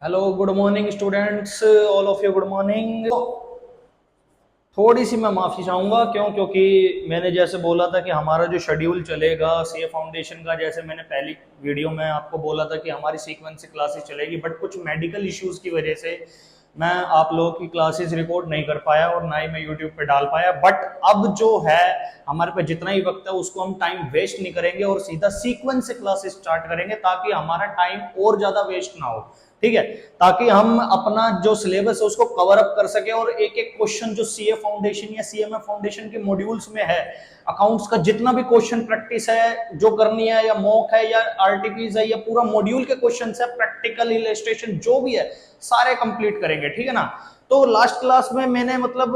Hello, good morning students, all of you good morning. थोड़ी सी मैं माफी चाहूंगा क्योंकि मैंने जैसे बोला था कि हमारा जो शेड्यूल चलेगा सीए फाउंडेशन का, जैसे मैंने पहली वीडियो में आपको बोला था कि हमारी सीक्वेंस से क्लासेस चलेगी, बट कुछ मेडिकल इश्यूज की वजह से मैं आप लोगों की क्लासेस रिकॉर्ड नहीं कर पाया और ना ही मैं यूट्यूब पे डाल पाया। बट अब जो है हमारे पे जितना ही वक्त है उसको हम टाइम वेस्ट नहीं करेंगे और सीधा सीक्वेंस से क्लासेस स्टार्ट करेंगे ताकि हमारा टाइम और ज्यादा वेस्ट ना हो। ठीक है, ताकि हम अपना जो सिलेबस है उसको कवर अप कर सके और एक एक क्वेश्चन जो सीए फाउंडेशन या सीएमए फाउंडेशन के मॉड्यूल्स में है, अकाउंट्स का जितना भी क्वेश्चन प्रैक्टिस है जो करनी है, या मॉक है या आरटीपीज है या पूरा मॉड्यूल के क्वेश्चन है, प्रैक्टिकल इलस्ट्रेशन जो भी है सारे कंप्लीट करेंगे। ठीक है ना। तो लास्ट क्लास में मैंने मतलब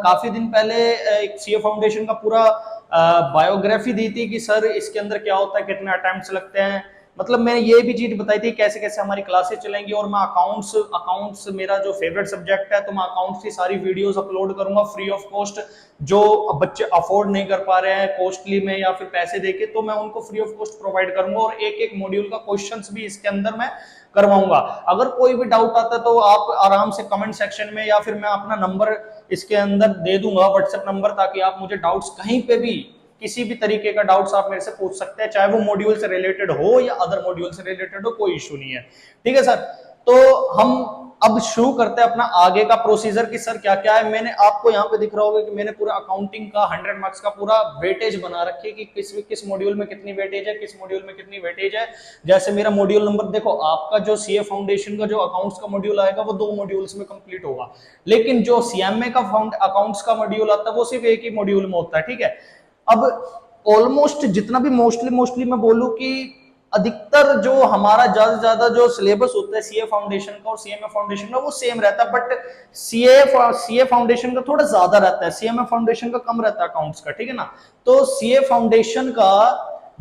काफी दिन पहले एक सीए फाउंडेशन का पूरा बायोग्राफी दी थी कि सर इसके अंदर क्या होता है, कितने अटेम्प्ट्स लगते हैं। मतलब मैंने ये भी चीज बताई थी कैसे कैसे हमारी क्लासेस चलेंगी, और मैं अकाउंट्स मेरा जो फेवरेट सब्जेक्ट है, तो मैं अकाउंट्स की सारी वीडियोस अपलोड करूंगा फ्री ऑफ कॉस्ट। जो बच्चे अफोर्ड नहीं कर पा रहे हैं कॉस्टली में या फिर पैसे देके, तो मैं उनको फ्री ऑफ कॉस्ट प्रोवाइड करूंगा और एक एक मॉड्यूल का क्वेश्चंस भी इसके अंदर मैं करवाऊंगा। अगर कोई भी डाउट आता है तो आप आराम से कमेंट सेक्शन में, या फिर मैं अपना नंबर इसके अंदर दे दूंगा व्हाट्सएप नंबर, ताकि आप मुझे डाउट्स कहीं पे भी किसी भी तरीके का डाउट्स आप मेरे से पूछ सकते हैं, चाहे वो मॉड्यूल से रिलेटेड हो या अदर मॉड्यूल से रिलेटेड हो, कोई इशू नहीं है। ठीक है सर। तो हम अब शुरू करते हैं अपना आगे का प्रोसीजर कि सर क्या क्या है। मैंने आपको यहाँ पे दिख रहा होगा कि मैंने पूरा अकाउंटिंग का 100 मार्क्स का पूरा वेटेज बना रखी है कि किस मॉड्यूल में कितनी वेटेज है, किस मॉड्यूल में कितनी वेटेज है। जैसे मेरा मॉड्यूल नंबर देखो, आपका जो सीए फाउंडेशन का जो अकाउंट्स का मॉड्यूल आएगा वो 2 मॉड्यूल्स में कंप्लीट होगा, लेकिन जो सीएमए का अकाउंट्स का मॉड्यूल आता है वो सिर्फ एक ही मॉड्यूल में होता है। ठीक है। अब ऑलमोस्ट जितना भी मोस्टली मैं बोलूं कि अधिकतर जो हमारा ज्यादा से ज्यादा जो सिलेबस होता है सीए फाउंडेशन का और सीएमए फाउंडेशन का वो सेम रहता है, बट सीए फाउंडेशन का थोड़ा ज्यादा रहता है, सीएमए फाउंडेशन का कम रहता है अकाउंट्स का। ठीक है ना। तो सीए फाउंडेशन का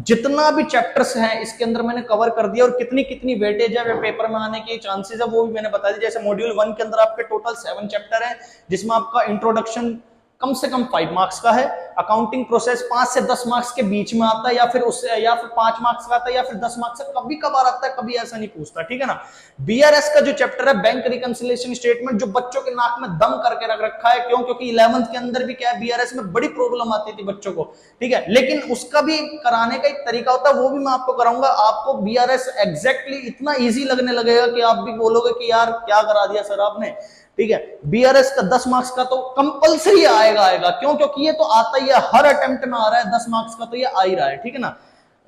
जितना भी चैप्टर्स हैं इसके अंदर मैंने कवर कर दिया, और कितनी कितनी वेटेज है पेपर में आने के चांसेस है वो भी मैंने बता दिया। जैसे मॉड्यूल 1 के अंदर आपके टोटल 7 चैप्टर है, जिसमें आपका इंट्रोडक्शन कम से कम 5 मार्क्स का है, अकाउंटिंग प्रोसेस 5 से 10 मार्क्स के बीच में आता है, या फिर उससे या फिर 5 मार्क्स का आता है, या फिर 10 मार्क्स का कभी कभार आता है, कभी ऐसा नहीं पूछता। ठीक है ना। बीआरएस का जो चैप्टर है बैंक रिकंसिलिएशन स्टेटमेंट, जो बच्चों के नाक में दम करके रख रखा है, क्यों? क्योंकि 11th के अंदर भी क्या है, बीआरएस में बड़ी प्रॉब्लम आती थी बच्चों को। ठीक है, लेकिन उसका भी कराने का एक तरीका होता है, वो भी मैं आपको कराऊंगा। आपको बीआरएस एग्जैक्टली इतना ईजी लगने लगेगा कि आप भी बोलोगे कि यार क्या करा दिया सर आपने। ठीक है। बीआरएस का 10 मार्क्स का तो कंपलसरी आएगा क्यों? क्योंकि ये तो आता ही है, हर अटेम्प्ट में आ रहा है 10 मार्क्स का, तो ये आ ही रहा है। ठीक है ना।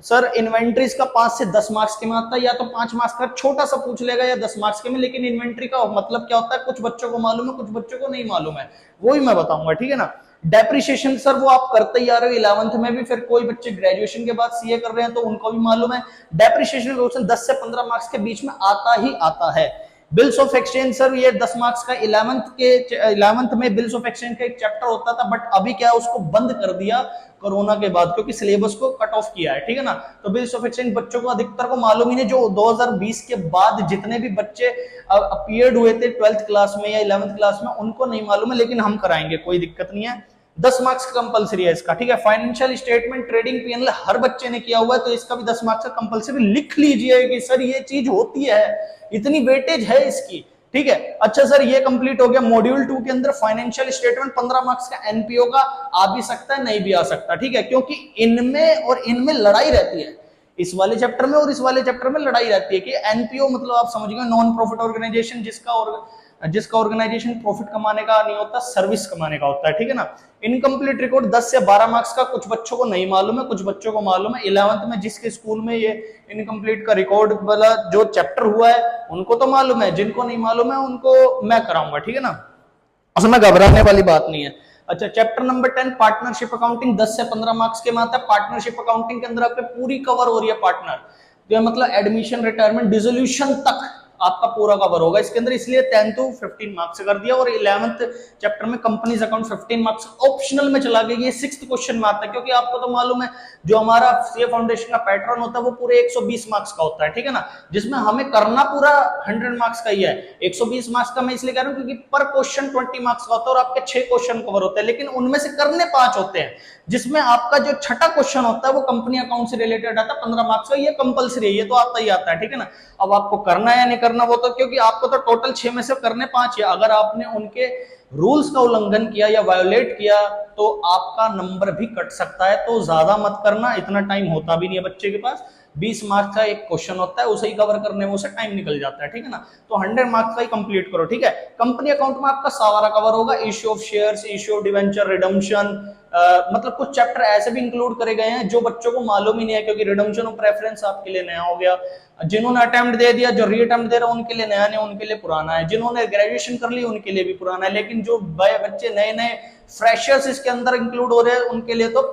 सर इन्वेंट्रीज का 5 से 10 मार्क्स के में आता है, या तो 5 मार्क्स का छोटा सा पूछ लेगा या 10 मार्क्स के में, लेकिन इन्वेंट्री का मतलब क्या होता है कुछ बच्चों को मालूम है, कुछ बच्चों को नहीं मालूम है, वो ही मैं बताऊंगा। ठीक है ना। डेप्रिसिएशन सर वो आप करते ही आ रहे हो 11th में भी, फिर कोई बच्चे ग्रेजुएशन के बाद सीए कर रहे हैं तो उनको भी मालूम है। डेप्रिसिएशन क्वेश्चन 10 से 15 मार्क्स के बीच में आता ही आता है। बिल्स ऑफ एक्सचेंज सर ये 10 मार्क्स का 11th में बिल्स ऑफ एक्सचेंज का एक चैप्टर होता था, बट अभी क्या उसको बंद कर दिया कोरोना के बाद, क्योंकि सिलेबस को कट ऑफ किया है। ठीक है ना। तो बिल्स ऑफ एक्सचेंज बच्चों को अधिकतर को मालूम ही नहीं, जो 2020 के बाद जितने भी बच्चे अपीयर्ड हुए थे 12th क्लास में या 11th क्लास में, उनको नहीं मालूम है, लेकिन हम कराएंगे, कोई दिक्कत नहीं है। 10 मार्क्स का कंपलसरी है इसका। ठीक है। फाइनेंशियल स्टेटमेंट ट्रेडिंग पीएनएल हर बच्चे ने किया हुआ है, तो इसका भी 10 मार्क्स का कंपलसरी लिख लीजिए कि सर ये चीज होती है, इतनी वेटेज है इसकी। ठीक है। अच्छा सर ये कंप्लीट हो गया। मॉड्यूल 2 के अंदर फाइनेंशियल स्टेटमेंट 15 मार्क्स का एनपीओ का आ भी सकता है, नहीं भी आ सकता। ठीक है। क्योंकि इनमें और इनमें लड़ाई रहती है, इस वाले चैप्टर में और इस वाले चैप्टर में लड़ाई रहती है कि एनपीओ मतलब आप समझ गए, नॉन प्रॉफिट ऑर्गेनाइजेशन, जिसका ऑर्गेनाइजेशन प्रॉफिट कमाने का नहीं होता, सर्विस कमाने का होता है। ठीक है ना। इनकम्प्लीट रिकॉर्ड 10 से 12 मार्क्स का कुछ बच्चों को नहीं मालूम है, कुछ बच्चों को मालूम है। 11th में जिसके स्कूल में ये इनकम्प्लीट का रिकॉर्ड वाला जो चैप्टर हुआ है उनको तो मालूम है, जिनको नहीं मालूम है उनको मैं कराऊंगा। ठीक है ना। उसमें घबराने वाली बात नहीं है। अच्छा चैप्टर नंबर 10 पार्टनरशिप अकाउंटिंग 10 से 15 मार्क्स के में आता है। पार्टनरशिप अकाउंटिंग के अंदर आपके पूरी कवर हो रही है पार्टनर, जो मतलब एडमिशन रिटायरमेंट डिसोल्यूशन तक आपका पूरा कवर होगा इसके अंदर, इसलिए 10 to 15 मार्क्स कर दिया। और 11th चैप्टर में कंपनीज अकाउंट 15 मार्क्स ऑप्शनल में चला गया, ये 6th क्वेश्चन में आता है, क्योंकि आपको तो मालूम है जो हमारा सीए फाउंडेशन का पैटर्न होता है वो पूरे 120 मार्क्स का होता है। ठीक है ना। जिसमें हमें करना पूरा 100 मार्क्स का ही है। 120 मार्क्स का मैं इसलिए कह रहा हूं क्योंकि पर क्वेश्चन 20 मार्क्स का होता है और आपके 6 क्वेश्चन कवर होते हैं, लेकिन उनमें से करने 5 होते हैं। जिसमें आपका जो छठा क्वेश्चन होता है वो कंपनी अकाउंट से रिलेटेड आता है 15 मार्क्स का, ये कंपलसरी है, ये तो आता ही आता है, ठीक है ना। अब आपको करना है या नहीं करना वो तो, क्योंकि आपको तो टोटल 6 में से करने 5 है, अगर आपने उनके रूल्स का उल्लंघन किया या वायोलेट किया तो आपका नंबर भी कट सकता है। तो ज्यादा मत करना, इतना टाइम होता भी नहीं है बच्चे के पास, 20 मार्क्स का एक क्वेश्चन होता है, उसे ही कवर करने में उसे टाइम निकल जाता है, ठीक है ना। तो 100 मार्क्स का ही कंप्लीट करो, ठीक है। कंपनी अकाउंट में आपका सारा कवर होगा, issue of shares, issue of debenture, redemption, मतलब कुछ चैप्टर ऐसे भी इंक्लूड करे गए हैं जो बच्चों को मालूम ही नहीं है, क्योंकि रिडम्पशन ऑफ प्रेफरेंस आपके लिए नया हो गया, जिन्होंने अटेम्प्ट दे दिया, जो री अटेम्प्ट दे रहा है उनके लिए नया नहीं, उनके लिए पुराना है, जिन्होंने ग्रेजुएशन कर ली उनके लिए भी पुराना है, लेकिन जो बच्चे नए नए फ्रेशर्स इसके अंदर इंक्लूड हो रहे हैं उनके लिए तो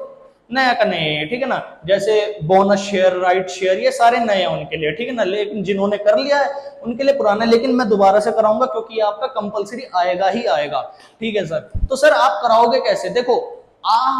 नया का नए है, ठीक है ना। जैसे बोनस शेयर, राइट शेयर, ये सारे नए हैं उनके लिए, ठीक है ना। लेकिन जिन्होंने कर लिया है उनके लिए पुराना है, लेकिन मैं दोबारा से कराऊंगा क्योंकि आपका कंपलसरी आएगा ही आएगा, ठीक है सर। तो सर आप कराओगे कैसे, देखो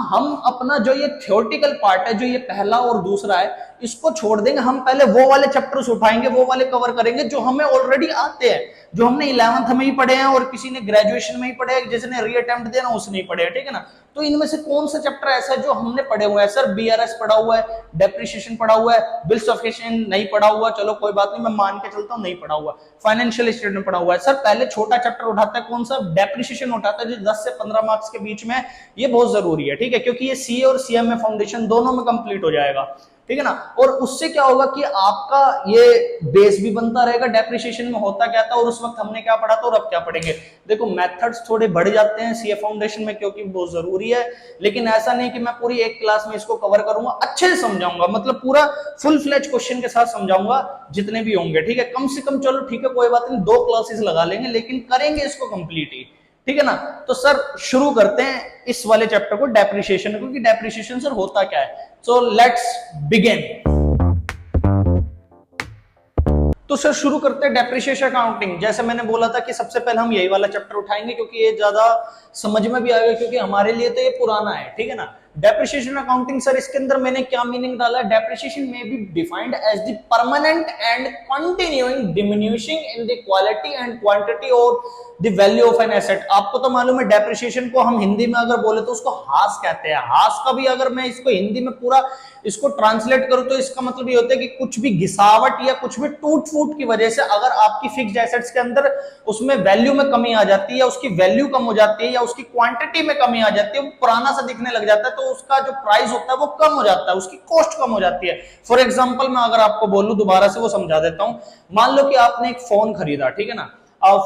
हम अपना जो ये थ्योरेटिकल पार्ट है, जो ये पहला और दूसरा है, इसको छोड़ देंगे, हम पहले वो वाले चैप्टर्स उठाएंगे, वो वाले कवर करेंगे जो हमें ऑलरेडी आते हैं, जो हमने 11th में ही पढ़े हैं और किसी ने ग्रेजुएशन में ही पढ़े हैं, जिसने री अटेम्प्ट देना उसने ही पढ़े हैं, ठीक है ना। तो इनमें से कौन सा चैप्टर ऐसा है जो हमने पढ़े हुए हैं, सर बीआरएस पढ़ा हुआ है, डेप्रिसिएशन पढ़ा हुआ है, बिल्स ऑफ एक्सचेंज नहीं पढ़ा हुआ, चलो कोई बात नहीं, मैं मान के चलता हूं नहीं पढ़ा हुआ, फाइनेंशियल स्टेटमेंट पढ़ा हुआ है। सर पहले छोटा चैप्टर उठाता है, कौन सा, डेप्रिसिएशन उठाता है, जो 10 से 15 मार्क्स के बीच में, ये बहुत जरूरी है, ठीक है, क्योंकि ये सीए और सीएमए फाउंडेशन दोनों में कंप्लीट हो जाएगा, ठीक है ना। और उससे क्या होगा कि आपका ये बेस भी बनता रहेगा, डेप्रिसिएशन में होता क्या था और उस वक्त हमने क्या पढ़ा था और अब क्या पढ़ेंगे। देखो मेथड्स थोड़े बढ़ जाते हैं सीए फाउंडेशन में क्योंकि बहुत जरूरी है, लेकिन ऐसा नहीं कि मैं पूरी एक क्लास में इसको कवर करूंगा, अच्छे से समझाऊंगा, मतलब पूरा फुल फ्लेज क्वेश्चन के साथ समझाऊंगा जितने भी होंगे, ठीक है। कम से कम चलो ठीक है कोई बात नहीं, 2 क्लासेस लगा लेंगे, लेकिन करेंगे इसको कंप्लीट ही, ठीक है ना। तो सर शुरू करते हैं इस वाले चैप्टर को, डेप्रिसिएशन, क्योंकि डेप्रिसिएशन सर होता क्या है। So let's begin. तो सर शुरू करते हैं डेप्रिसिएशन अकाउंटिंग। जैसे मैंने बोला था कि सबसे पहले हम यही वाला चैप्टर उठाएंगे क्योंकि ये ज्यादा समझ में भी आएगा, क्योंकि हमारे लिए तो ये पुराना है, ठीक है ना। डेप्रिसिएशन अकाउंटिंग सर इसके अंदर मैंने क्या मीनिंग डाला है, डेप्रिसिएशन में be defined as the permanent and continuing diminishing in the quality and quantity or the value of an asset. आपको तो मालूम है डेप्रिसिएशन को हम हिंदी में अगर बोले तो उसको हास कहते हैं। हास का भी अगर मैं इसको हिंदी में पूरा इसको ट्रांसलेट करूं तो इसका मतलब ये होता है कि कुछ भी घिसावट या कुछ भी टूट फूट की वजह से अगर आपकी फिक्स्ड एसेट्स के अंदर उसमें वैल्यू में कमी आ जाती है या उसकी वैल्यू कम हो जाती है या उसकी क्वांटिटी में कमी आ जाती है, वो पुराना सा दिखने लग जाता है, तो उसका जो प्राइस होता है वो कम हो जाता है, उसकी कॉस्ट कम हो जाती है। फॉर एग्जांपल मैं अगर आपको बोलूं, दोबारा से वो समझा देता हूं। मान लो कि आपने एक फोन खरीदा, ठीक है ना,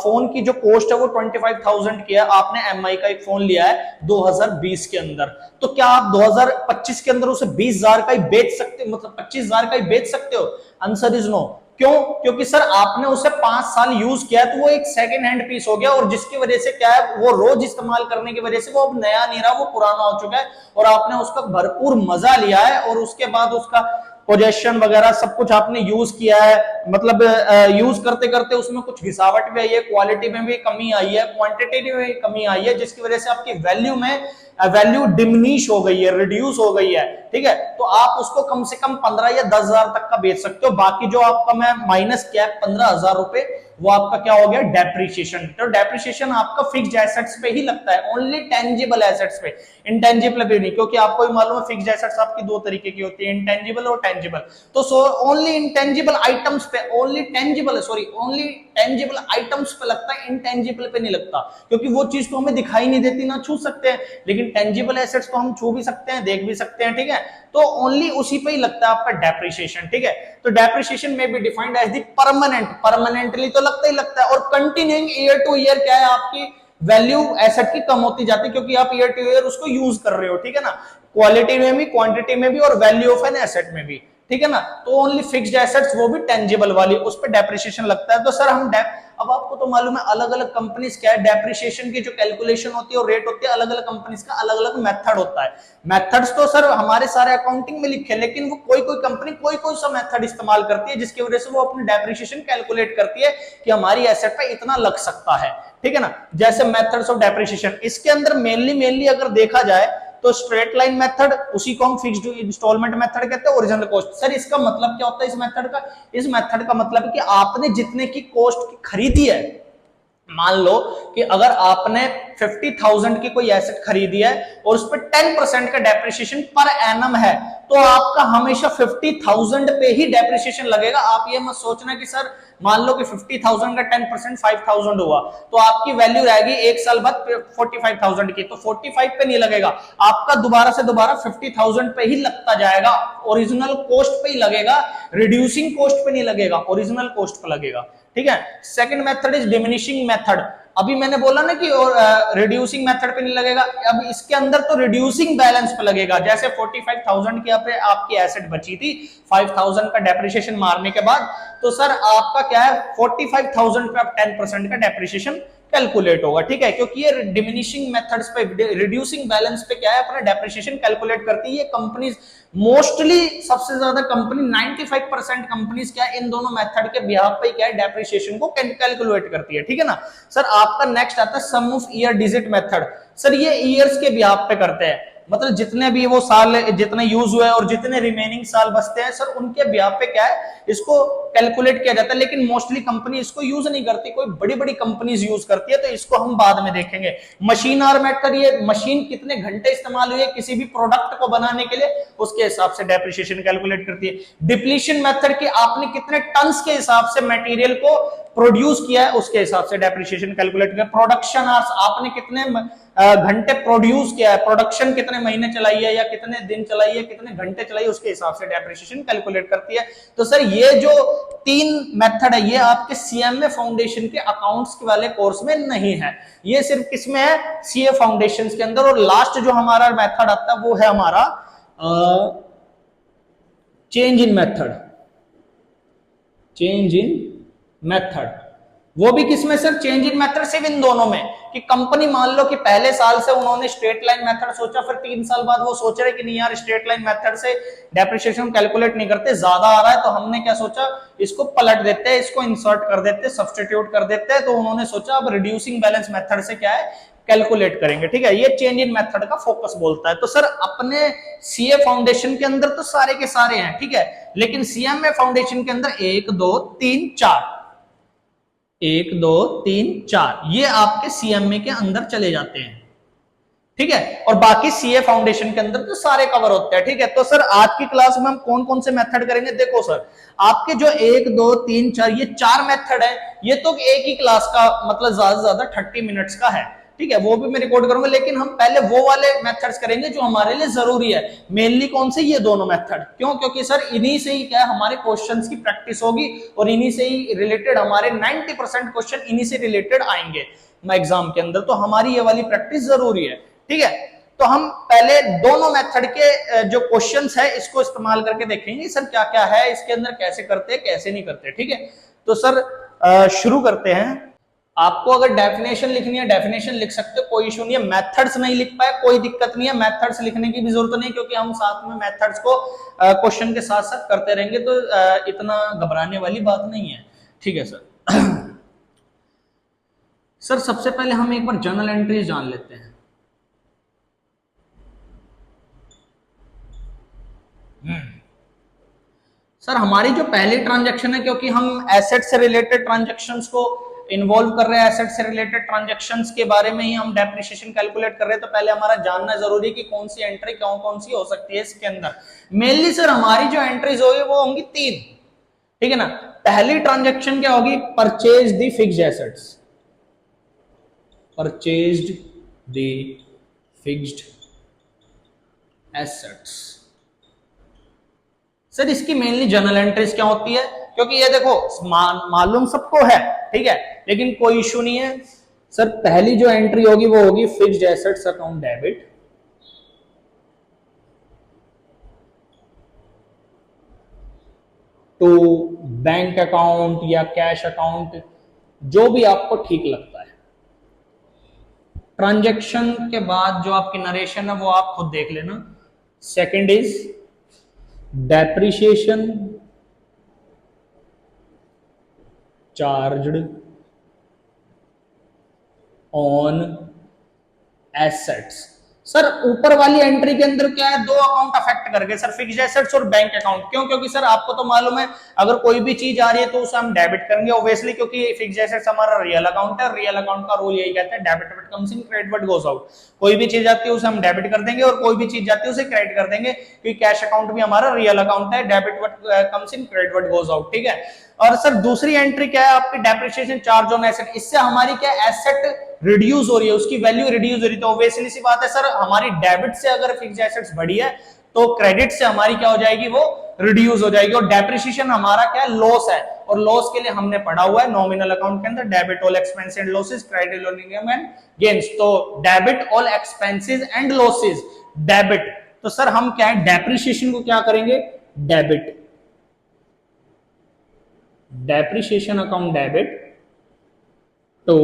फोन की जो कॉस्ट है वो 25,000 की है, आपने एमआई का एक फोन लिया है 2020 के अंदर, तो क्या आप 2025 के अंदर उसे 20,000 का ही बेच सकते हो, मतलब 25,000 का ही बेच सकते हो? Answer is no. क्यों? क्योंकि सर आपने उसे 5 साल यूज किया तो वो एक सेकेंड हैंड पीस हो गया, और जिसकी वजह से क्या है, वो रोज इस्तेमाल करने की वजह से वो अब नया नहीं रहा, वो पुराना हो चुका है, और आपने उसका भरपूर मजा लिया है, और उसके बाद उसका पोजेशन वगैरह सब कुछ आपने यूज किया है, मतलब यूज करते करते उसमें कुछ घिसावट भी आई है, क्वालिटी में भी कमी आई है, क्वांटिटी में भी कमी आई है, जिसकी वजह से आपकी वैल्यू डिमिनिश हो गई है, रिड्यूस हो गई है, ठीक है। तो आप उसको कम से कम 15 या 10,000 तक का बेच सकते हो। बाकी जो आपका मैं माइनस किया 15,000 रुपए, वो आपका क्या हो गया, डेप्रिसिएशन। तो डेप्रिसिएशन आपका फिक्स्ड एसेट्स पे ही लगता है, ओनली टेंजिबल एसेट्स पे, इंटेंजिबल पे नहीं, क्योंकि आपको भी मालूम है फिक्स्ड एसेट्स आपकी 2 तरीके की होती है, इंटेंजिबल और टेंजिबल। तो ओनली इंटेंजिबल आइटम्स पे, ओनली टेंजिबल आइटम्स पे लगता है, इंटेंजिबल पे नहीं लगता, क्योंकि वो चीज तो हमें दिखाई नहीं देती, ना छू सकते हैं, लेकिन टेंजिबल एसेट्स तो हम छू भी सकते हैं, देख भी सकते हैं, ठीक है। तो ओनली उसी पे ही लगता है आपका डेप्रिसिएशन, ठीक है। तो डेप्रिसिएशन में be defined as the permanent, permanently तो लगता ही लगता है, और कंटिन्यूइंग ईयर टू ईयर क्या है, आपकी वैल्यू एसेट की कम होती जाती है, क्योंकि आप ईयर टू ईयर उसको यूज कर रहे हो, ठीक है ना, क्वालिटी में भी, क्वांटिटी में भी, और वैल्यू ऑफ एन एसेट में भी, ठीक है ना। तो ओनली फिक्स्ड एसेट्स, वो भी टेंजिबल वाली, उस पर डेप्रिसिएशन लगता है। तो सर हम अब आपको तो मालूम है अलग अलग कंपनीज क्या है, डेप्रिसिएशन की जो कैलकुलेशन होती है और रेट होती है, अलग अलग कंपनीज का अलग अलग मेथड होता है। मेथड्स तो सर हमारे सारे अकाउंटिंग में लिखे, लेकिन वो कोई कोई कंपनी कोई कोई सा मेथड इस्तेमाल करती है, जिसकी वजह से वो अपनी डेप्रिसिएशन कैलकुलेट करती है कि हमारी एसेट पे इतना लग सकता है, ठीक है ना। जैसे मेथड्स ऑफ डेप्रिसिएशन, इसके अंदर मेनली अगर देखा जाए तो स्ट्रेट लाइन मेथड, उसी को हम फिक्स्ड इंस्टॉलमेंट मेथड कहते हैं, ओरिजिनल कॉस्ट। सर इसका मतलब क्या होता है इस मेथड का? इस मेथड का मतलब है कि आपने जितने की कॉस्ट की खरीदी है, मान लो कि अगर आपने 50,000 की कोई एसेट खरीदी है और उस पर 10% का डेप्रिसिएशन पर एनम है, तो आपका हमेशा 50,000 पे ही डेप्रिसिएशन लगेगा। आप ये मत सोचना कि सर मान लो कि 50,000 का 10% 5,000 हुआ तो आपकी वैल्यू रहेगी एक साल बाद 45,000 की, तो 45 पे नहीं लगेगा, आपका दोबारा से दोबारा 50,000 पे ही लगता जाएगा, ओरिजिनल कॉस्ट पे ही लगेगा, रिड्यूसिंग कॉस्ट पे नहीं लगेगा, ओरिजिनल कॉस्ट पे लगेगा। ठीक है। Second method is diminishing method. अभी मैंने बोला ना कि रिड्यूसिंग मेथड पे नहीं लगेगा, अब इसके अंदर तो रिड्यूसिंग बैलेंस पे लगेगा। जैसे 45,000 की आपकी एसेट बची थी 5,000 का डेप्रिसिएशन मारने के बाद, तो सर आपका क्या है 45,000 पे आप 10% का डेप्रिसिएशन कैलकुलेट होगा। ठीक है, क्योंकि ये डिमिनिशिंग मेथड्स पे, रिड्यूसिंग बैलेंस पे क्या है अपना डेप्रिसिएशन कैलकुलेट करती है। ये कंपनीज मोस्टली सबसे ज्यादा कंपनी 95% कंपनीज क्या है इन दोनों मेथड के बिहाफ पे क्या है डेप्रिसिएशन को कैलकुलेट करती है। ठीक है ना। सर आपका नेक्स्ट आता है sum of year digit method. Sir ये ईयर्स के बिहाफ पे करते हैं, मतलब जितने भी वो साल जितने यूज हुए और जितने रिमेनिंग साल बचते हैं सर उनके बिहाफ पे क्या है इसको कैलकुलेट किया जाता है। लेकिन मोस्टली कंपनी इसको यूज नहीं करती, कोई बड़ी बड़ी कंपनीज यूज करती है, तो इसको हम बाद में देखेंगे। मशीन आवर मेथड, ये मशीन कितने घंटे इस्तेमाल हुए किसी भी प्रोडक्ट को बनाने के लिए उसके हिसाब से डेप्रिसिएशन कैलकुलेट करती है। डिप्लीशन मेथड की आपने कितने टन्स के हिसाब से मटेरियल को प्रोड्यूस किया है उसके हिसाब से डेप्रिसिएशन कैलकुलेट किया। प्रोडक्शन आवर्स आपने कितने घंटे प्रोड्यूस किया है, प्रोडक्शन कितने महीने चलाई है या कितने दिन चलाई है, कितने घंटे चलाई है, उसके हिसाब से डेप्रिसिएशन कैलकुलेट करती है। तो सर ये जो तीन मेथड है ये आपके सीएमए फाउंडेशन के अकाउंट्स वाले कोर्स में नहीं है, ये सिर्फ किसमें है सीए फाउंडेशन के अंदर। और लास्ट जो हमारा मेथड आता है वो है हमारा change in method. Change in method वो भी किसमें सर, चेंज इन मेथड सिर्फ इन दोनों में, कि कंपनी मान लो कि पहले साल से उन्होंने स्ट्रेट लाइन मेथड सोचा, फिर 3 साल बाद वो सोच रहे कि नहीं यार स्ट्रेट लाइन मेथड से डेप्रिसिएशन कैलकुलेट नहीं करते, ज्यादा आ रहा है, तो हमने क्या सोचा इसको पलट देते हैं, इसको इंसर्ट कर देते हैं, सब्स्टिट्यूट कर देते हैं। तो उन्होंने सोचा अब रिड्यूसिंग बैलेंस मेथड से क्या है कैलकुलेट करेंगे। ठीक है, ये चेंज इन मेथड का फोकस बोलता है। तो सर अपने सीए फाउंडेशन के अंदर तो सारे के सारे हैं, ठीक है, लेकिन सीएमए फाउंडेशन के अंदर 1 2 3 4 1 2 3 4 ये आपके सीएमए के अंदर चले जाते हैं। ठीक है, और बाकी सीए फाउंडेशन के अंदर तो सारे कवर होते हैं। ठीक है, तो सर आज की क्लास में हम कौन कौन से मेथड करेंगे, देखो सर आपके जो 1 2 3 4 ये 4 मेथड है, ये तो एक ही क्लास का मतलब ज्यादा से ज्यादा 30 मिनट्स का है। ठीक है, वो भी मैं रिकॉर्ड करूंगा, लेकिन हम पहले वो वाले मेथड्स करेंगे जो हमारे लिए जरूरी है। मेनली कौन से, ये दोनों मेथड। क्यों, क्योंकि सर इन्हीं से ही क्या है हमारे क्वेश्चंस की प्रैक्टिस होगी और इन्हीं से ही रिलेटेड हमारे 90% क्वेश्चन इन्हीं से रिलेटेड आएंगे एग्जाम के अंदर, तो हमारी ये वाली प्रैक्टिस जरूरी है। ठीक है, तो हम पहले दोनों मेथड के जो क्वेश्चंस है इसको इस्तेमाल करके देखेंगे सर क्या क्या है इसके अंदर, कैसे करते हैं कैसे नहीं करते। ठीक है, तो सर शुरू करते हैं। आपको अगर डेफिनेशन लिखनी है डेफिनेशन लिख सकते हो, कोई इशू नहीं है। मेथड्स नहीं लिख पाए कोई दिक्कत नहीं है, मेथड्स लिखने की भी जरूरत नहीं, क्योंकि हम साथ में मेथड्स को क्वेश्चन के साथ साथ करते रहेंगे, तो इतना घबराने वाली बात नहीं है। ठीक है सर। सर सबसे पहले हम एक बार जर्नल एंट्रीज जान लेते हैं। सर हमारी जो पहली ट्रांजैक्शन है, क्योंकि हम एसेट से रिलेटेड ट्रांजैक्शंस को इन्वॉल्व कर रहे हैं, एसेट से रिलेटेड ट्रांजैक्शंस के बारे में ही हम डेप्रिसिएशन कैलकुलेट कर रहे हैं, तो पहले हमारा जानना जरूरी है कि कौन सी एंट्री कौन कौन सी हो सकती है इसके अंदर। मेनली सर हमारी जो एंट्रीज होगी वो होंगी 3। ठीक है ना। पहली ट्रांजैक्शन क्या होगी, purchase the fixed assets, purchased the fixed assets. Sir इसकी मेनली जर्नल एंट्रीज क्या होती है, क्योंकि ये देखो मालूम सबको है, ठीक है, लेकिन कोई इशू नहीं है। सर पहली जो एंट्री होगी वो होगी fixed assets account debit, to bank account या कैश अकाउंट, जो भी आपको ठीक लगता है। ट्रांजैक्शन के बाद जो आपकी नरेशन है वो आप खुद देख लेना। Second is depreciation charged on assets. Sir ऊपर वाली एंट्री के अंदर क्या है, दो अकाउंट अफेक्ट कर गए सर, फिक्स्ड एसेट्स और बैंक अकाउंट। क्यों? क्योंकि सर आपको तो मालूम है अगर कोई भी चीज आ रही है तो उसे हम डेबिट करेंगे ऑब्वियसली, क्योंकि फिक्स्ड एसेट्स हमारा रियल अकाउंट है। रियल अकाउंट का रूल यही कहता है debit what comes in credit what goes out. कोई भी चीज आती है उसे हम डेबिट कर देंगे और कोई भी चीज जाती है उसे क्रेडिट कर देंगे, क्योंकि कैश अकाउंट भी हमारा रियल अकाउंट है, debit what comes in credit what goes out. ठीक है। और सर दूसरी एंट्री क्या है आपकी, डेप्रिसिएशन चार्ज ऑन एसेट। इससे हमारी क्या एसेट रिड्यूस हो रही है, उसकी वैल्यू रिड्यूस हो रही है। तो ऑब्वियसली सी बात है सर, हमारी डेबिट से अगर फिक्स्ड एसेट्स बढ़ी है तो क्रेडिट से हमारी क्या हो जाएगी, वो रिड्यूस हो जाएगी। और डेप्रिसिएशन हमारा क्या है, लॉस है। और लॉस के लिए हमने पढ़ा हुआ है नॉमिनल अकाउंट के अंदर debit all expense and losses, credit all income and gains. तो debit all expenses and losses, debit. तो सर हम क्या है, डेप्रिसिएशन को क्या करेंगे, debit, depreciation account debit to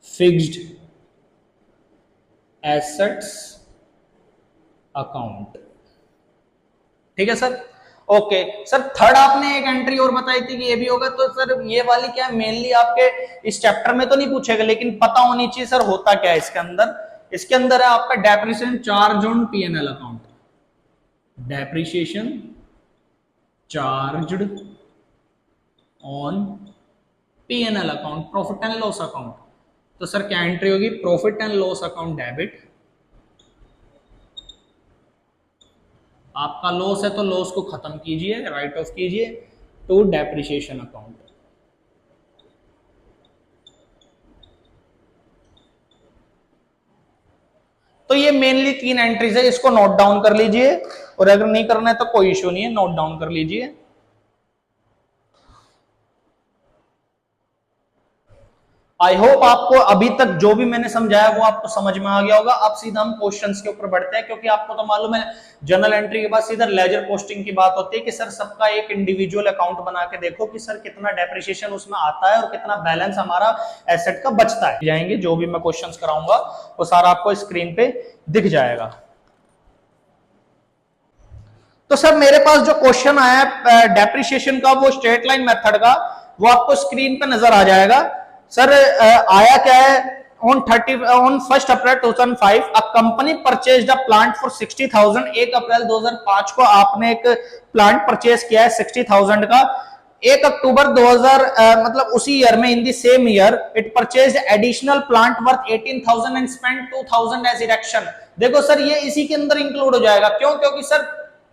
fixed assets account. ठीक है सर। ओके सर, थर्ड आपने एक एंट्री और बताई थी कि ये भी होगा, तो सर ये वाली क्या मेनली आपके इस चैप्टर में तो नहीं पूछेगा, लेकिन पता होनी चाहिए सर होता क्या है इसके अंदर। इसके अंदर है आपका depreciation charge on PNL account, depreciation charged on PNL account, profit and loss account. तो सर क्या एंट्री होगी, profit and loss account debit. आपका लॉस है तो लॉस को खत्म कीजिए, राइट ऑफ कीजिए टू डेप्रिसिएशन अकाउंट। तो ये मेनली तीन एंट्रीज है, इसको नोट डाउन कर लीजिए, और अगर नहीं करना है तो कोई इश्यू नहीं है, नोट डाउन कर लीजिए। आई होप आपको अभी तक जो भी मैंने समझाया वो आपको समझ में आ गया होगा। अब सीधा हम क्वेश्चंस के ऊपर बढ़ते हैं, क्योंकि आपको तो मालूम है जर्नल एंट्री के बाद सीधा लेजर पोस्टिंग की बात होती है कि सर सबका एक इंडिविजुअल अकाउंट बना के देखो कि सर कितना डेप्रिसिएशन उसमें आता है और कितना बैलेंस हमारा एसेट का बचता है। जाएंगे जो भी मैं क्वेश्चंस कराऊंगा वो सारा आपको स्क्रीन पे दिख जाएगा। तो सर मेरे पास जो क्वेश्चन आया है डेप्रिसिएशन का, वो स्ट्रेट लाइन मेथड का, वो आपको स्क्रीन पे नजर आ जाएगा। सर आया क्या है, on 1st April 2005 a company purchased a plant for 60,000। 1 अप्रैल 2005 को आपने एक प्लांट परचेज किया है 60,000 का। 1 अक्टूबर 2000 मतलब उसी ईयर में, in the same year it purchased additional plant worth 18,000 and spent 2,000 as erection. देखो सर ये इसी के अंदर इंक्लूड हो जाएगा। क्यों? क्योंकि सर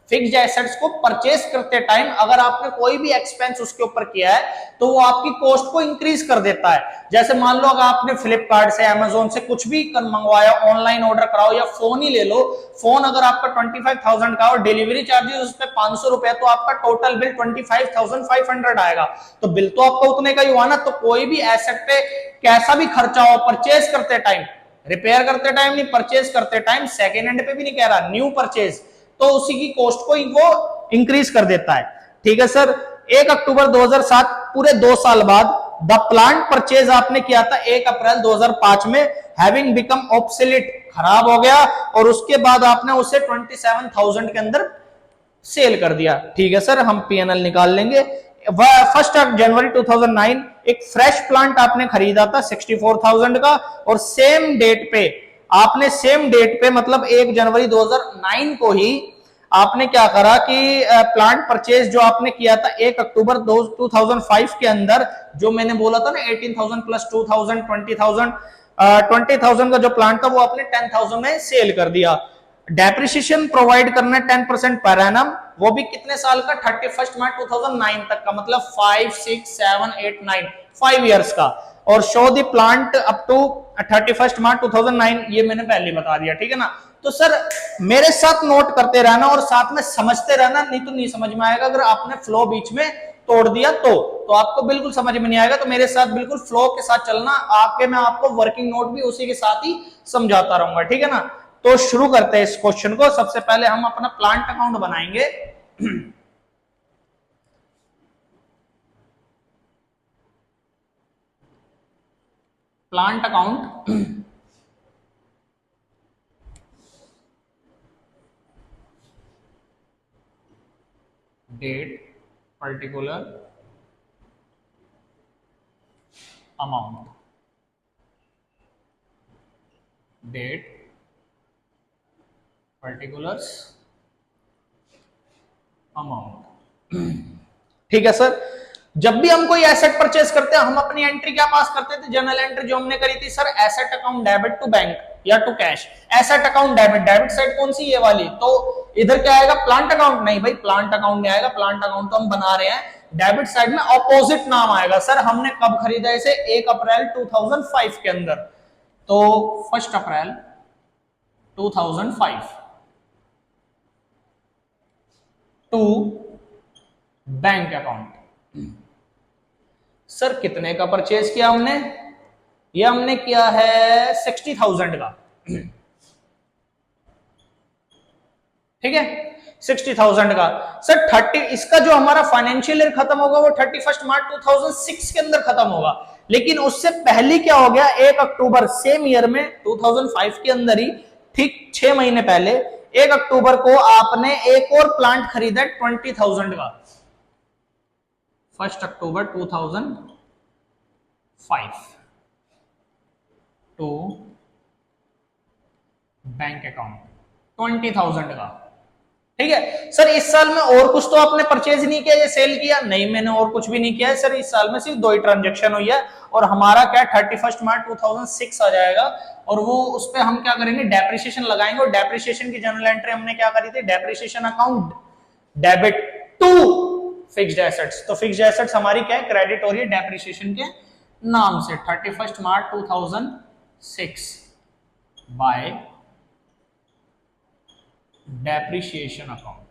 फिक्स्ड एसेट्स को परचेस करते टाइम अगर आपने कोई भी एक्सपेंस उसके ऊपर किया है तो वो आपकी कॉस्ट को इंक्रीज कर देता है। जैसे मान लो अगर आपने फ्लिपकार्ट से, अमेजोन से कुछ भी मंगवाया, ऑनलाइन ऑर्डर कराओ, या फोन ही ले लो, फोन अगर आपका 25,000 का और डिलीवरी चार्जेस उस पर 500 रुपए, तो आपका टोटल बिल 25,500 आएगा। तो बिल तो आपका उतने का ही हुआ ना। तो कोई भी एसेट पे कैसा भी खर्चा हो, परचेज करते टाइम, रिपेयर करते टाइम नहीं, परचेज करते टाइम, सेकेंड हैंड पे भी नहीं कह रहा, न्यू परचेज, तो उसी की कॉस्ट को वो इंक्रीज कर देता है। ठीक है सर। 1 अक्टूबर 2007, पूरे 2 साल बाद, द प्लांट परचेज आपने किया था 1 अप्रैल 2005 में, हैविंग बिकम ऑब्सोलीट, खराब हो गया, और उसके बाद आपने उसे 27,000 के अंदर सेल कर दिया। ठीक है सर, हम पीएनएल निकाल लेंगे। 1 जनवरी 2009 एक फ्रेश प्लांट आपने खरीदा था 64,000 का, और सेम डेट पे आपने, सेम डेट पे मतलब 1 जनवरी 2009 को ही आपने क्या करा कि प्लांट परचेज जो आपने किया था 1 अक्टूबर 2005 के अंदर, जो मैंने बोला था ना 18,000 प्लस 2,000 20,000, 20,000 का जो प्लांट था वो आपने 10,000 में सेल कर दिया। डेप्रिसिएशन प्रोवाइड करना 10% पर एनम, वो भी कितने साल का, 31 मार्च 2009 तक का, मतलब 5 6 7 8 9 5 इयर्स का। और show the plant up to 31 March 2009, ये मैंने पहले बता दिया। ठीक है ना। तो सर मेरे साथ नोट करते रहना और साथ में समझते रहना, नहीं तो नहीं समझ में आएगा। अगर आपने फ्लो बीच में तोड़ दिया तो आपको बिल्कुल समझ में नहीं आएगा। तो मेरे साथ बिल्कुल फ्लो के साथ चलना, आके मैं आपको वर्किंग नोट भी उसी के साथ ही समझाता रहूंगा। ठीक है ना। तो शुरू करते हैं इस क्वेश्चन को। सबसे पहले हम अपना प्लांट अकाउंट बनाएंगे। Plant account, date, particular amount, date particulars amount. ठीक है सर, जब भी हम कोई एसेट परचेज करते हैं हम अपनी एंट्री क्या पास करते थे, जनरल एंट्री जो हमने करी थी sir, asset account debit to bank या to cash. Asset account debit, debit side कौन सी ये वाली, तो इधर क्या आएगा, प्लांट अकाउंट, नहीं भाई प्लांट अकाउंट नहीं आएगा, प्लांट अकाउंट तो हम बना रहे हैं। डेबिट साइड में ऑपोजिट नाम आएगा सर, हमने कब खरीदा इसे, 1 अप्रैल 2005 के अंदर, तो 1 अप्रैल 2005 टू बैंक अकाउंट। सर कितने का परचेज किया हमने, ये हमने किया है 60,000 का, ठीक है 60,000 का। सर 30, इसका जो हमारा फाइनेंशियल ईयर खत्म होगा वो 31 मार्च 2006 के अंदर खत्म होगा, लेकिन उससे पहले क्या हो गया, 1 अक्टूबर सेम ईयर में 2005 के अंदर ही, ठीक 6 महीने पहले 1 अक्टूबर को आपने एक और प्लांट खरीदा 20,000 का, 1 अक्टूबर 2005 टू बैंक अकाउंट 20,000 का, ठीक है सर। इस साल में और कुछ तो आपने परचेज नहीं किया या सेल किया, नहीं मैंने और कुछ भी नहीं किया है सर, इस साल में सिर्फ 2 ही ट्रांजेक्शन हुई है, और हमारा क्या 31 मार्च 2006 आ जाएगा, और वो उस पे हम क्या करेंगे, डेप्रिसिएशन लगाएंगे, और डेप्रिसिएशन की जनरल एंट्री हमने क्या करी थी, depreciation account debit to fixed assets, तो फिक्स्ड एसेट्स हमारी क्या है, क्रेडिट हो रही है डेप्रिसिएशन के नाम से, 31 मार्च 2006 बाय डेप्रिसिएशन अकाउंट।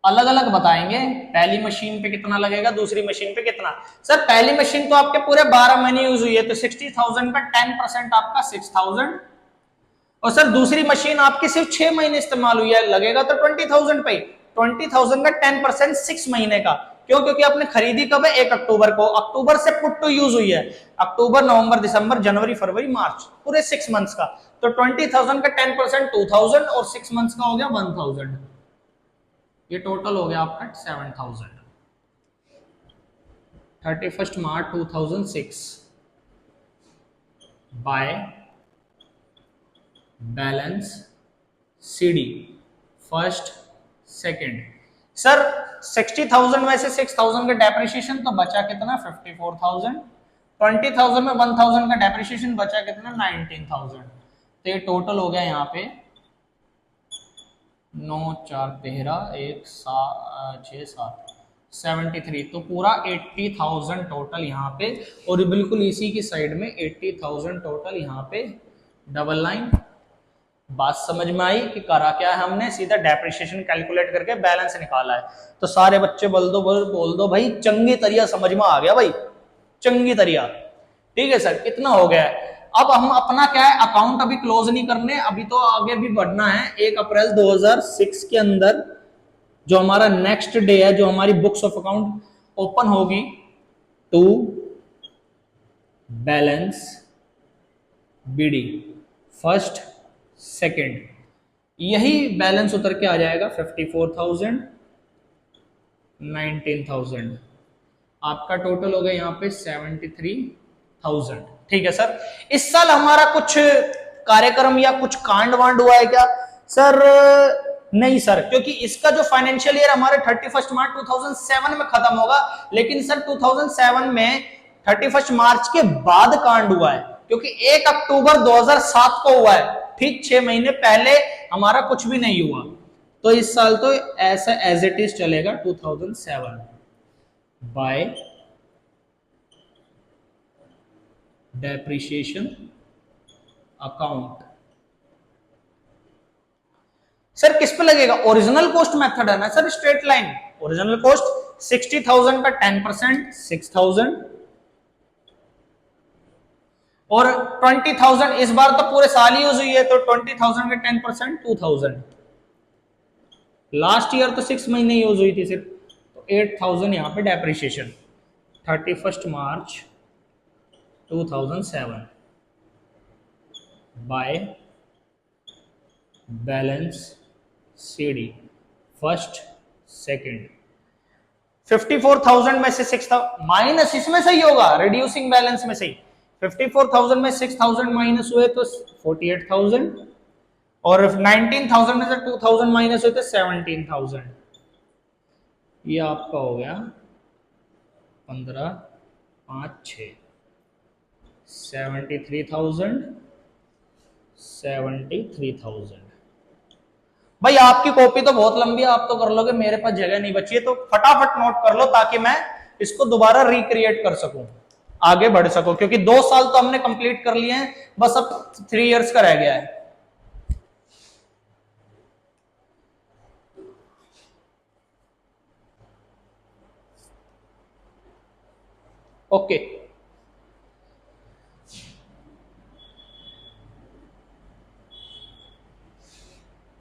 अलग अलग बताएंगे, पहली मशीन पे कितना लगेगा, दूसरी मशीन पे कितना। सर पहली मशीन तो आपके पूरे 12 महीने यूज हुई है, तो 60,000 का 10% आपका 6,000, और सर दूसरी मशीन आपकी सिर्फ 6 महीने इस्तेमाल हुई है, लगेगा तो 20,000 पे, 20,000 का 10% 6 महीने का, क्यों, क्योंकि आपने खरीदी कब है, 1 अक्टूबर को, अक्टूबर से पुट टू यूज हुई है, अक्टूबर नवंबर दिसंबर जनवरी फरवरी मार्च, पूरे 6 मंथ्स का, तो 20,000 का 10% 2,000 और 6 मंथ्स का हो गया 1,000, ये टोटल हो गया आपका 7,000। 31 मार्च 2006 by balance CD first second. Sir 60,000 में से 6,000 का डेप्रिसिएशन, तो बचा कितना 54,000, 20,000 में 1,000 का डेप्रिसिएशन बचा कितना 19,000, तो ये टोटल हो गया यहाँ पे 9 4 13 1 6 7 73, तो पूरा 80,000 टोटल यहाँ पे, और बिल्कुल इसी की साइड में 80,000 टोटल यहाँ पे डबल लाइन। बात समझ में आई कि करा क्या है हमने, सीधा डेप्रिसिएशन कैलकुलेट करके बैलेंस निकाला है। तो सारे बच्चे बोल दो भाई चंगी तरिया समझ में आ गया भाई, चंगी तरिया, ठीक है सर कितना हो गया है। अब हम अपना क्या है, अकाउंट अभी क्लोज नहीं करने, अभी तो आगे भी बढ़ना है। 1 अप्रैल 2006 के अंदर जो हमारा नेक्स्ट डे है, जो हमारी बुक्स ऑफ अकाउंट ओपन होगी, to balance BD first second, यही बैलेंस उतर के आ जाएगा 54,000 19,000, आपका टोटल हो गया यहाँ पे 73,000, ठीक है सर। इस साल हमारा कुछ कार्यक्रम या कुछ कांड वांड हुआ है क्या, सर नहीं सर, क्योंकि इसका जो फाइनेंशियल ईयर हमारे 31 मार्च 2007 में खत्म होगा, लेकिन सर 2007 में 31 मार्च के बाद कांड हुआ है, क्योंकि 1 अक्टूबर 2007 को हुआ है, ठीक 6 महीने पहले हमारा कुछ भी नहीं हुआ, तो इस साल तो ऐसा एज इट इज चलेगा 2007 बाय डेप्रिसिएशन अकाउंट। सर किस पे लगेगा, ओरिजिनल कॉस्ट मेथड है ना sir, straight line, original cost 60,000 का 10% 6,000, और 20,000 इस बार तो पूरे साल ही यूज हुई है, तो 20,000 का 10% 2,000, लास्ट ईयर तो 6 महीने यूज हुई थी सिर्फ, तो 8,000 यहां पे depreciation 31 March 2007 by balance CD first second. 54,000 में से 6,000 माइनस इसमें सही होगा, रिड्यूसिंग बैलेंस में सही, 54,000 में 6,000 माइनस हुए तो 48,000, और 19,000 में से 2,000 माइनस होते 17,000, ये आपका हो गया 15, 5, 6, 73,000, 73,000। भाई आपकी कॉपी तो बहुत लंबी है, आप तो कर लोगे, मेरे पास जगह नहीं बची है, तो फटाफट नोट कर लो ताकि मैं इसको दोबारा रिक्रिएट कर सकूं, आगे बढ़ सकूं, क्योंकि 2 साल तो हमने कंप्लीट कर लिए हैं, बस अब 3 इयर्स का रह गया है। ओके,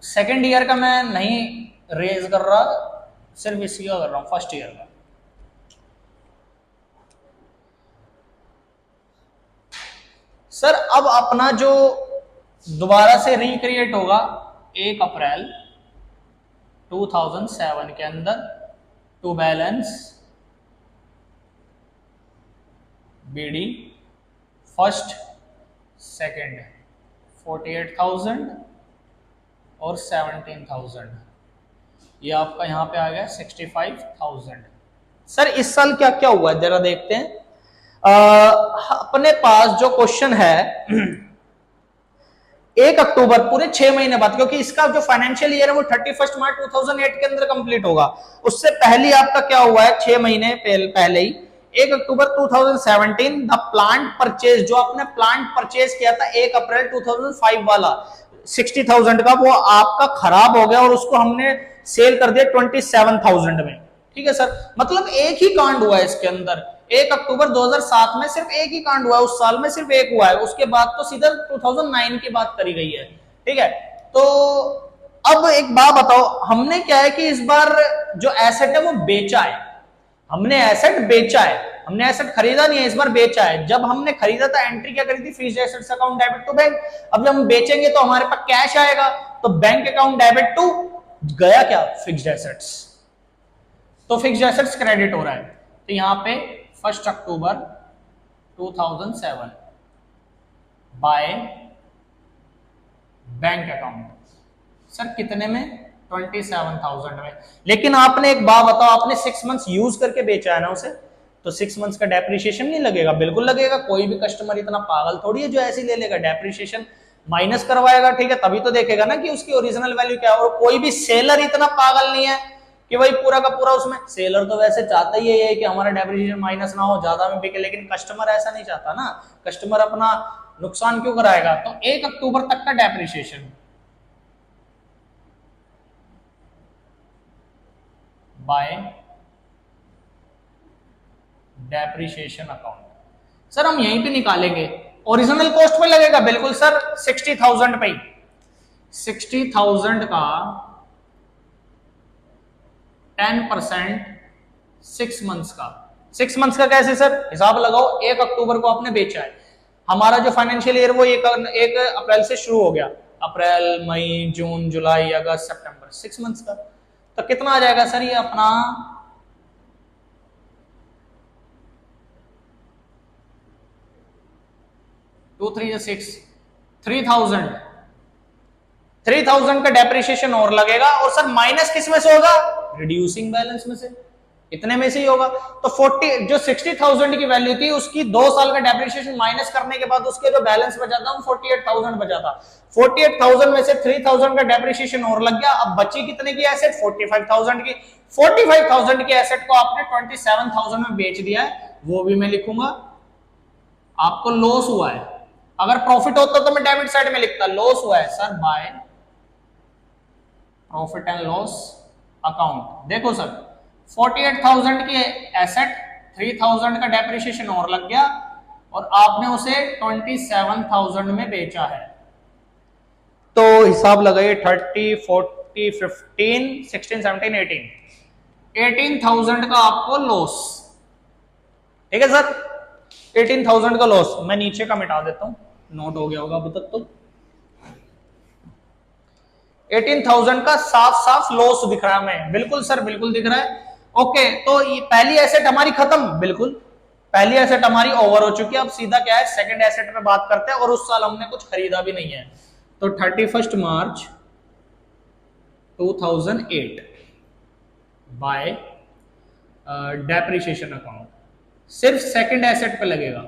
सेकेंड ईयर का मैं नहीं रेज कर रहा, सिर्फ इसी का कर रहा हूं, फर्स्ट ईयर का। सर अब अपना जो दोबारा से रिक्रिएट होगा 1 अप्रैल 2007 के अंदर, to balance BD first second 48,000 और 17,000, ये आपका यहां पे आ गया 65,000। सर इस साल क्या क्या हुआ है जरा देखते हैं। अपने पास जो क्वेश्चन है 1 अक्टूबर, पूरे 6 महीने बाद, क्योंकि इसका जो फाइनेंशियल ईयर है वो 31 मार्च 2008 के अंदर कंप्लीट होगा, उससे पहले आपका क्या हुआ है 6 महीने पहले ही 1 अक्टूबर 2017 द प्लांट परचेज, जो आपने प्लांट परचेज किया था 1 अप्रैल 2005 वाला 60,000 का, वो आपका खराब हो गया और उसको हमने सेल कर दिया 27,000 में। ठीक है सर, मतलब एक ही कांड हुआ है इसके अंदर, 1 अक्टूबर 2007 में सिर्फ एक ही कांड हुआ है, उस साल में सिर्फ एक हुआ है, उसके बाद तो सीधा 2009 की बात करी गई है। ठीक है, तो अब एक बात बताओ, हमने क्या है कि इस बार जो एसेट है वो बेचा है, हमने एसेट बेचा है, हमने एसेट खरीदा नहीं है, इस बार बेचा है। जब हमने खरीदा था एंट्री क्या करी थी, fixed assets account debit to bank. अब जब हम बेचेंगे तो हमारे पास कैश आएगा, तो बैंक अकाउंट डेबिट टू गया क्या, फिक्स्ड एसेट्स, तो फिक्स्ड एसेट्स क्रेडिट हो रहा है। तो यहां पे 1 अक्टूबर 2007 बाय बैंक अकाउंट, सर कितने में, 27,000 में। लेकिन आपने एक बात बताओ, आपने 6 मंथ्स यूज करके बेचा है ना उसे, तो 6 मंथ्स का डेप्रिसिएशन नहीं लगेगा, बिल्कुल लगेगा। कोई भी कस्टमर इतना पागल थोड़ी है जो ऐसे ही ले लेगा, डेप्रिसिएशन माइनस करवाएगा। ठीक है, तभी तो देखेगा ना कि उसकी ओरिजिनल वैल्यू क्या है। और कोई भी सेलर इतना पागल नहीं है कि भाई पूरा का पूरा उसमें, सेलर तो वैसे चाहता ही है कि हमारा डेप्रिसिएशन माइनस ना हो, ज्यादा में बिके, लेकिन कस्टमर ऐसा नहीं चाहता ना, कस्टमर अपना नुकसान क्यों कराएगा। तो 1 अक्टूबर तक का depreciation bye depreciation account, sir हम यहीं पे निकालेंगे, ओरिजिनल कॉस्ट पे लगेगा, बिल्कुल सर 60,000 पे, 60,000 का 10% 6 मंथ्स का, 6 मंथ्स का कैसे सर, हिसाब लगाओ, 1 अक्टूबर को आपने बेचा है, हमारा जो फाइनेंशियल ईयर वो 1 अप्रैल से शुरू हो गया, अप्रैल मई जून जुलाई अगस्त सितंबर, 6 मंथ्स का, तो कितना आ जाएगा सर ये अपना 2 3 6 3,000, 3,000 का डेप्रिसिएशन और लगेगा, और सर माइनस किस में से होगा, रिड्यूसिंग बैलेंस में से, इतने में से ही होगा। तो 40 जो 60,000 की वैल्यू थी उसकी 2 साल का डेप्रिसिएशन माइनस करने के बाद उसके जो बैलेंस बचा था वो 48,000 बचा था, 48,000 में से 3,000 का डेप्रिसिएशन और लग गया। अब बची कितने की एसेट, 45,000 की, 45,000 की एसेट को आपने 27,000 में बेच दिया है, वो भी मैं लिखूंगा, आपको लॉस हुआ है। अगर प्रॉफिट होता तो मैं डेबिट साइड में लिखता, लॉस हुआ है sir by profit and loss account. देखो सर 48,000 की एसेट, 3,000 का डेप्रिसिएशन और लग गया, और आपने उसे 27,000 में बेचा है। तो हिसाब लगाइए, 30 40 15 16 17 18,000 का आपको लॉस। ठीक है सर, 18,000 का लॉस, मैं नीचे का मिटा देता हूं, नोट हो गया होगा अब तक। तो 18,000 का साफ साफ लॉस दिख रहा है हमें, बिल्कुल सर बिल्कुल दिख रहा है। ओके, तो ये पहली एसेट हमारी खत्म, बिल्कुल पहली एसेट हमारी ओवर हो चुकी है। अब सीधा क्या है, सेकंड एसेट पे बात करते हैं, और उस साल हमने कुछ खरीदा भी नहीं है, तो 31 मार्च 2008 बाय डेप्रिसिएशन अकाउंट, सिर्फ सेकंड एसेट पे लगेगा।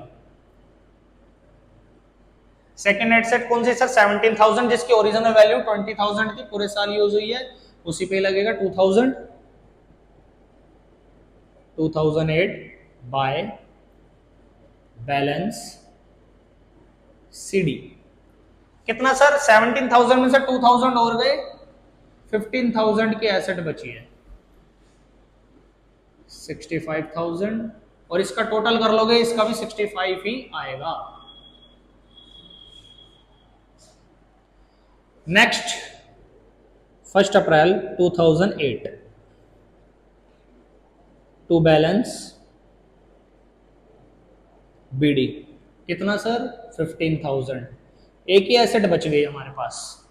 सेकंड एसेट कौन सी सर? 17,000 जिसकी ओरिजिनल वैल्यू 20,000 की पूरे साल यूज हुई है, उसी पे लगेगा 2008 बाय बैलेंस सीडी। कितना सर? 17,000 में से 2,000 और गए, 15,000 की एसेट बची है 65,000, और इसका टोटल कर लोगे इसका भी 65 ही आएगा। Next 1 April 2008 to balance BD. कितना सर? 15,000। एक ही एसेट बच गई हमारे पास।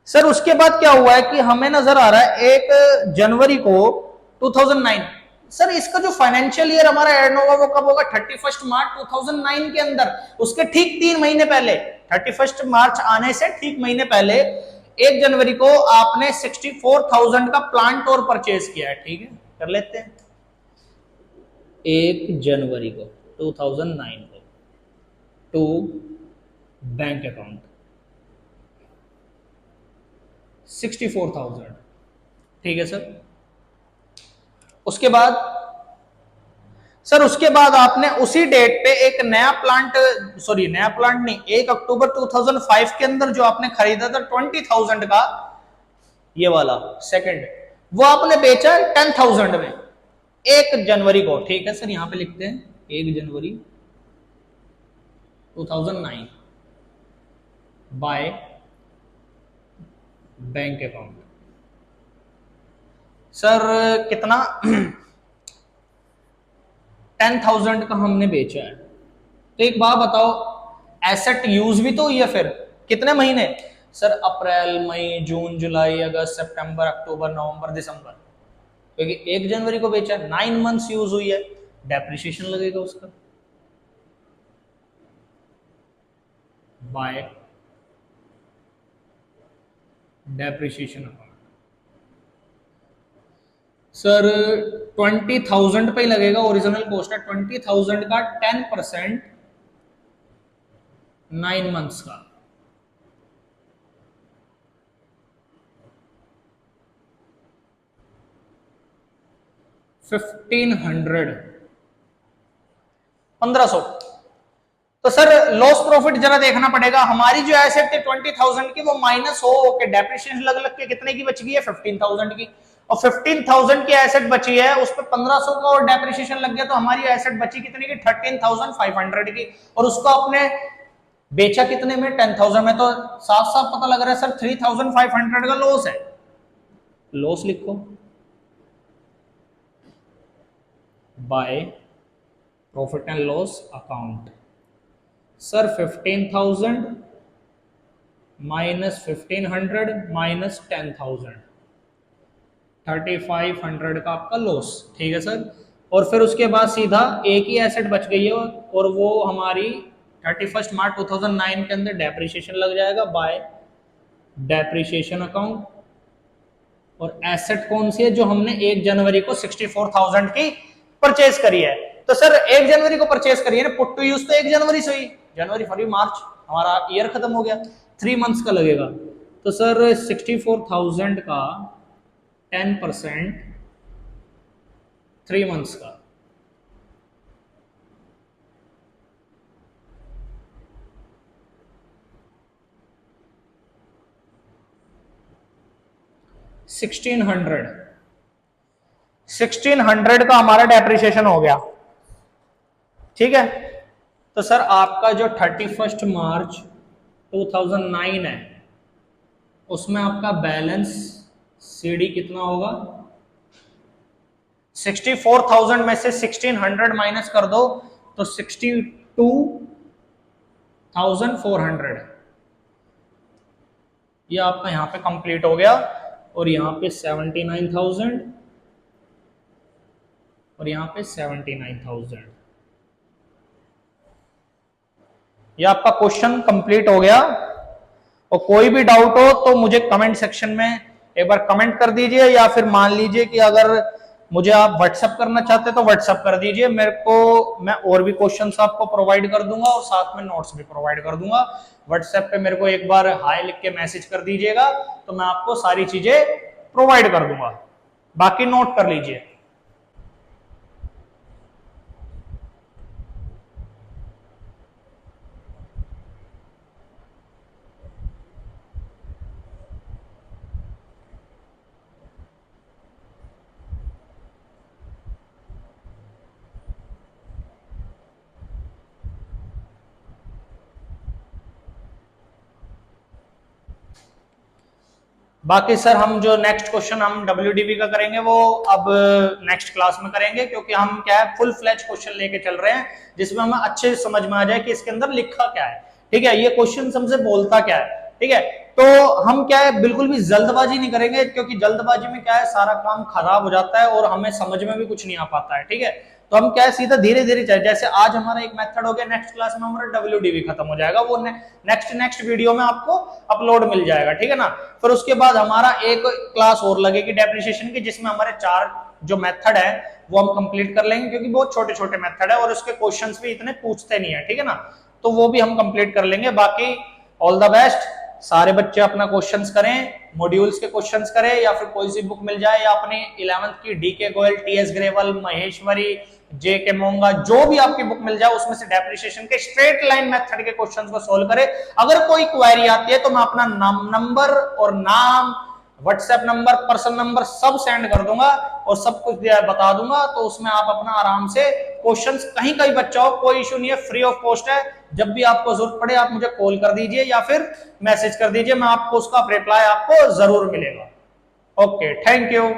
सर उसके बाद क्या हुआ है कि हमें नजर आ रहा है 1 जनवरी को 2009, सर इसका जो फाइनेंशियल ईयर हमारा एंड होगा वो कब होगा? 31 मार्च 2009 के अंदर, उसके ठीक 3 महीने पहले, 31 मार्च आने से ठीक महीने पहले 1 जनवरी को आपने 64,000 का प्लांट और परचेज किया है। ठीक है, कर लेते हैं। 1 जनवरी को 2009 को टू बैंक अकाउंट 64,000। ठीक है सर। उसके बाद सर उसके बाद आपने उसी डेट पे एक नया प्लांट नहीं, 1 अक्टूबर 2005 के अंदर जो आपने खरीदा था 20,000 का, ये वाला सेकंड, वो आपने बेचा 10,000 में 1 जनवरी को। ठीक है सर, यहां पे लिखते हैं 1 जनवरी 2009 बाय बैंक अकाउंट। सर कितना? 10,000 का हमने बेचा है। तो एक बात बताओ, एसेट यूज भी तो हुई है फिर कितने महीने? सर अप्रैल, मई, जून, जुलाई, अगस्त, सितंबर, अक्टूबर, नवंबर, दिसंबर, क्योंकि 1 जनवरी को बेचा, 9 मंथ्स यूज हुई है, डेप्रिसिएशन लगेगा उसका बाय डेप्रिसिएशन अकाउंट। सर 20,000 पे ही लगेगा, ओरिजिनल कॉस्ट है 20,000 का 10% 9 मंथ्स का, $1,500 तो सर लॉस प्रॉफिट जरा देखना पड़ेगा। हमारी जो एसेट थी 20,000 की, वो माइनस हो के डेप्रिसिएशन लग लग के कितने की बच गई है? 15,000 की। और 15,000 की एसेट बची है, उस पर 1,500 का और डेप्रिसिएशन लग गया, तो हमारी एसेट बची कितने की? 13,500 की। और उसको आपने बेचा कितने में? 10,000 में। तो साफ साफ पता लग रहा है सर 3,500 का लॉस है। लॉस लिखो by profit and loss account. Sir 15,000 minus 1,500 minus 10,000, 3,500 का आपका लॉस। ठीक है सर। और फिर उसके बाद सीधा एक ही एसेट बच गई है, और वो हमारी 31 मार्च 2009 के अंदर डेप्रिसिएशन लग जाएगा बाय डेप्रिसिएशन अकाउंट। और एसेट कौन सी है? जो हमने 1 जनवरी को 64,000 की परचेज करी है। तो सर 1 जनवरी को परचेज करी है ना, पुट टू यूज तो 1 जनवरी से हुई, जनवरी, फरवरी, मार्च, हमारा ईयर खत्म हो गया, 3 मंथ्स का लगेगा। तो सर 64,000 का 10% 3 मंथ्स का, $1,600 का हमारा डेप्रिसिएशन हो गया। ठीक है। तो सर आपका जो 31 मार्च 2009 है, उसमें आपका बैलेंस सीडी कितना होगा? 64,000 में से 1,600 माइनस कर दो तो 62,400, ये आपका यहां पे कंप्लीट हो गया। और यहां पे 79,000 और यहां पे 79,000, ये आपका क्वेश्चन कंप्लीट हो गया। और कोई भी डाउट हो तो मुझे कमेंट सेक्शन में एक बार कमेंट कर दीजिए, या फिर मान लीजिए कि अगर मुझे आप व्हाट्सएप करना चाहते हैं तो व्हाट्सएप कर दीजिए मेरे को, मैं और भी क्वेश्चंस आपको प्रोवाइड कर दूंगा और साथ में नोट्स भी प्रोवाइड कर दूंगा। व्हाट्सएप पे मेरे को एक बार हाय लिख के मैसेज कर दीजिएगा तो मैं आपको सारी चीजें प्रोवाइड कर दूंगा। बाकी नोट कर लीजिए। बाकी सर हम जो नेक्स्ट क्वेश्चन हम WDV का करेंगे वो अब नेक्स्ट क्लास में करेंगे, क्योंकि हम क्या है फुल फ्लैज क्वेश्चन लेके चल रहे हैं जिसमें हमें अच्छे से समझ में आ जाए कि इसके अंदर लिखा क्या है। ठीक है, ये क्वेश्चन हमसे बोलता क्या है। ठीक है, तो हम क्या है बिल्कुल भी जल्दबाजी नहीं करेंगे, क्योंकि जल्दबाजी में क्या है सारा काम खराब हो जाता है और हमें समझ में भी कुछ नहीं आ पाता है। ठीक है, तो हम क्या है सीधा धीरे धीरे चले, जैसे आज हमारा एक मेथड हो गया, नेक्स्ट क्लास में हमारा WDV खत्म हो जाएगा, वो नेक्स्ट वीडियो में आपको अपलोड मिल जाएगा। ठीक है ना, फिर उसके बाद हमारा एक क्लास और लगेगी डेप्रिसिएशन की, जिसमें हमारे 4 जो मेथड है वो हम कंप्लीट कर लेंगे, क्योंकि बहुत छोटे छोटे मेथड है और उसके क्वेश्चंस भी इतने पूछते नहीं है। ठीक है ना, तो वो भी हम कंप्लीट कर लेंगे। बाकी ऑल द बेस्ट, सारे बच्चे अपना क्वेश्चंस करें, मॉड्यूल्स के क्वेश्चंस करें, या फिर कोई सी बुक मिल जाए, या अपनी 11th की DK Goyal, TS gravel, Maheshwari, JK मोंगा, जो भी आपकी बुक मिल जाए उसमें से डेप्रिसिएशन के स्ट्रेट लाइन मेथड के क्वेश्चंस को सोल्व करें। अगर कोई क्वेरी आती है तो मैं अपना नंबर और नाम, व्हाट्सएप नंबर, पर्सनल नंबर सब सेंड कर दूंगा और सब कुछ बता दूंगा, तो उसमें आप अपना आराम से क्वेश्चंस कहीं कहीं बच्चा हो, कोई इशू नहीं है, फ्री ऑफ कॉस्ट है। जब भी आपको जरूरत पड़े आप मुझे कॉल कर दीजिए या फिर मैसेज कर दीजिए, मैं आपको उसका रिप्लाई आपको जरूर मिलेगा। Okay, thank you.